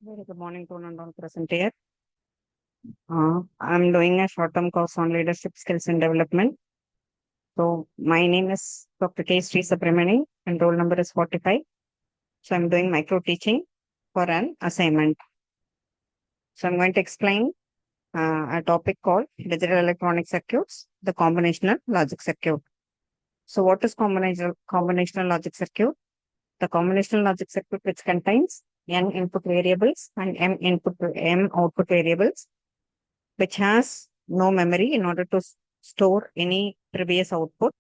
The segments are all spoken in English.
Very good morning to one and all present here. I'm doing a short-term course on leadership skills and development. So my name is Dr. K Srisabarimani and roll number is 45. So I'm doing micro teaching for an assignment. So I'm going to explain a topic called digital electronic circuits, the combinational logic circuit. So what is combinational logic circuit? The combinational logic circuit which contains n input variables and m output variables, which has no memory in order to store any previous output.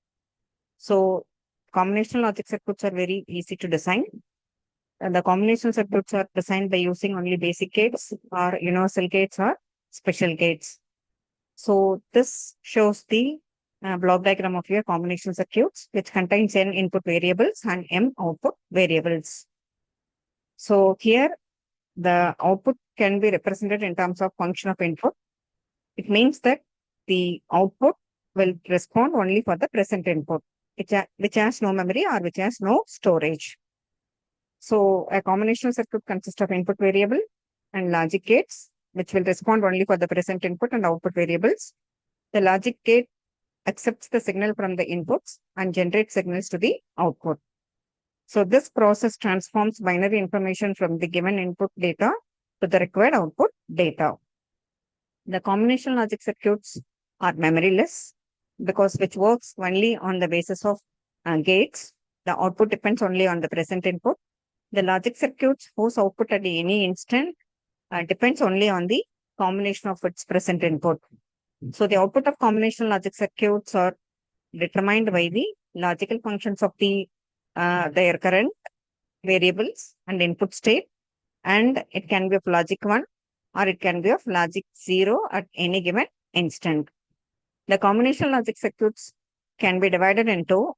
So combinational logic circuits are very easy to design. And the combinational circuits are designed by using only basic gates or universal gates or special gates. So this shows the block diagram of your combinational circuits, which contains n input variables and m output variables. So here the output can be represented in terms of function of input. It means that the output will respond only for the present input, which has no memory or which has no storage. So a combinational circuit consists of input variable and logic gates, which will respond only for the present input and output variables. The logic gate accepts the signal from the inputs and generates signals to the output. So this process transforms binary information from the given input data to the required output data. The combinational logic circuits are memoryless because which works only on the basis of gates. The output depends only on the present input. The logic circuits whose output at any instant depends only on the combination of its present input. So the output of combinational logic circuits are determined by the logical functions of their current variables and input state, and it can be of logic 1 or it can be of logic 0 at any given instant. The combinational logic circuits can be divided into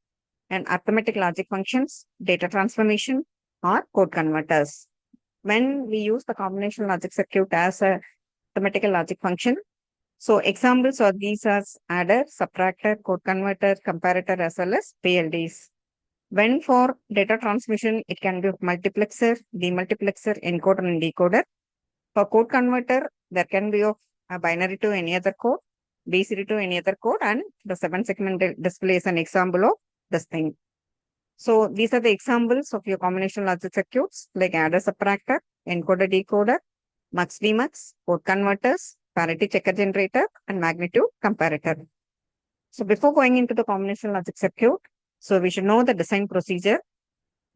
an arithmetic logic functions, data transformation, or code converters. When we use the combinational logic circuit as a arithmetical logic function, so examples of these are adder, subtractor, code converter, comparator, as well as PLDs. When for data transmission, it can be of multiplexer, demultiplexer, encoder, and decoder. For code converter, there can be of a binary to any other code, BCD to any other code, and the 7-segment display is an example of this thing. So these are the examples of your combinational logic circuits like adder, subtractor, encoder, decoder, mux, demux, code converters, parity checker generator, and magnitude comparator. So before going into the combinational logic circuit, so we should know the design procedure.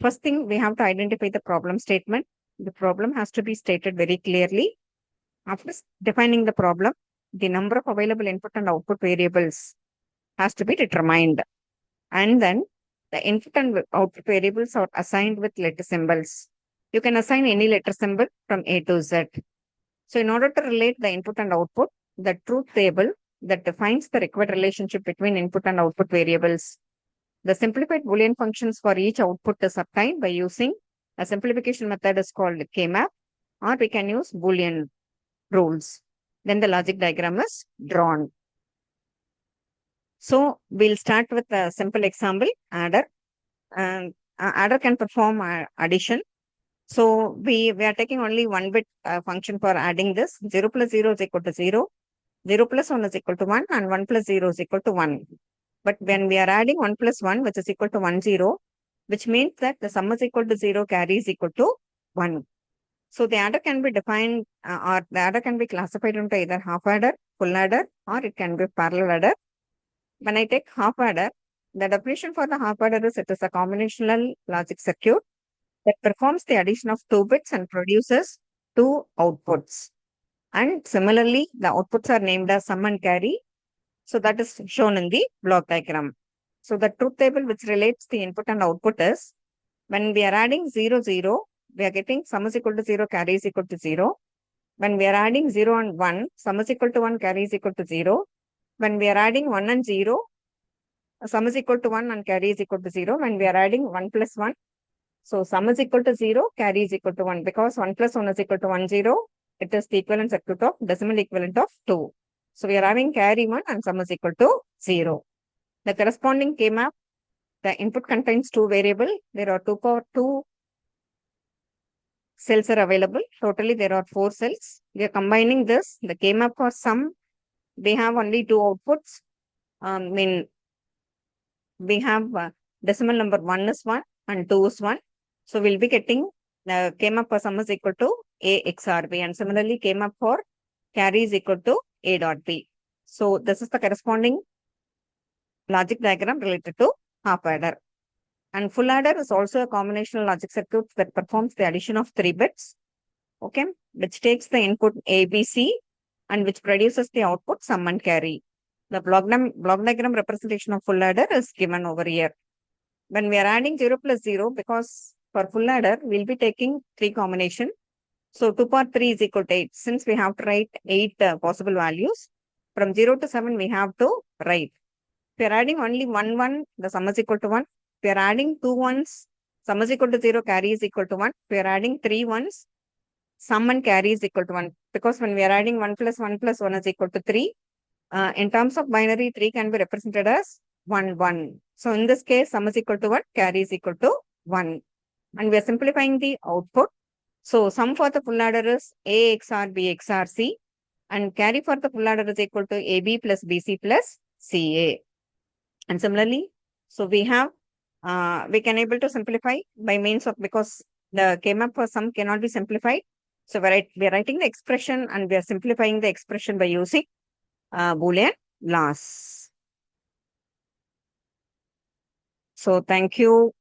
First thing, we have to identify the problem statement. The problem has to be stated very clearly. After defining the problem, the number of available input and output variables has to be determined. And then the input and output variables are assigned with letter symbols. You can assign any letter symbol from A to Z. So in order to relate the input and output, the truth table that defines the required relationship between input and output variables. The simplified Boolean functions for each output is obtained by using a simplification method is called K-map, or we can use Boolean rules. Then the logic diagram is drawn. So we'll start with a simple example, adder. Adder can perform addition. So we are taking only one bit function for adding this. 0 plus 0 is equal to 0. 0 plus 1 is equal to 1 and 1 plus 0 is equal to 1. But when we are adding 1 plus 1, which is equal to 1, 0, which means that the sum is equal to 0, carry is equal to 1. So the adder can be defined or the adder can be classified into either half adder, full adder, or it can be parallel adder. When I take half adder, the definition for the half adder is it is a combinational logic circuit that performs the addition of 2 bits and produces 2 outputs. And similarly, the outputs are named as sum and carry. So that is shown in the block diagram. So the truth table which relates the input and output is when we are adding 0, 0, we are getting sum is equal to 0, carry is equal to 0. When we are adding 0 and 1, sum is equal to 1, carry is equal to 0. When we are adding 1 and 0, sum is equal to 1 and carry is equal to 0. When we are adding 1 plus 1, so sum is equal to 0, carry is equal to 1 because 1 plus 1 is equal to 1, 0. It is the equivalent circuit of decimal equivalent of 2. So we are having carry 1 and sum is equal to 0. The corresponding K-map, the input contains 2 variables. There are 2 power 2 cells are available. Totally, there are 4 cells. We are combining this. The K map for sum, we have only 2 outputs. We have decimal number 1 is 1 and 2 is 1. So we'll be getting the K map for sum is equal to A XOR B. And similarly, K map for carry is equal to A dot B. So this is the corresponding logic diagram related to half adder. And full adder is also a combinational logic circuit that performs the addition of 3 bits, okay, which takes the input A, B, C, and which produces the output sum and carry. The block diagram representation of full adder is given over here. When we are adding 0 plus 0, because for full adder, we'll be taking 3 combination. So 2 power 3 is equal to 8. Since we have to write 8 possible values, from 0 to 7, we have to write. If we are adding only 1, 1, the sum is equal to 1. If we are adding 2 ones, sum is equal to 0, carry is equal to 1. If we are adding 3 ones, sum and carry is equal to 1. Because when we are adding 1 plus 1 plus 1 is equal to 3, in terms of binary, 3 can be represented as 1, 1. So in this case, sum is equal to 1, carry is equal to 1. And we are simplifying the output. So sum for the full adder is A XOR B XOR C. And carry for the full adder is equal to AB plus BC plus CA. And similarly, so we have, we can able to simplify by means of, because the K map for sum cannot be simplified. So we are writing the expression and we are simplifying the expression by using Boolean laws. So thank you.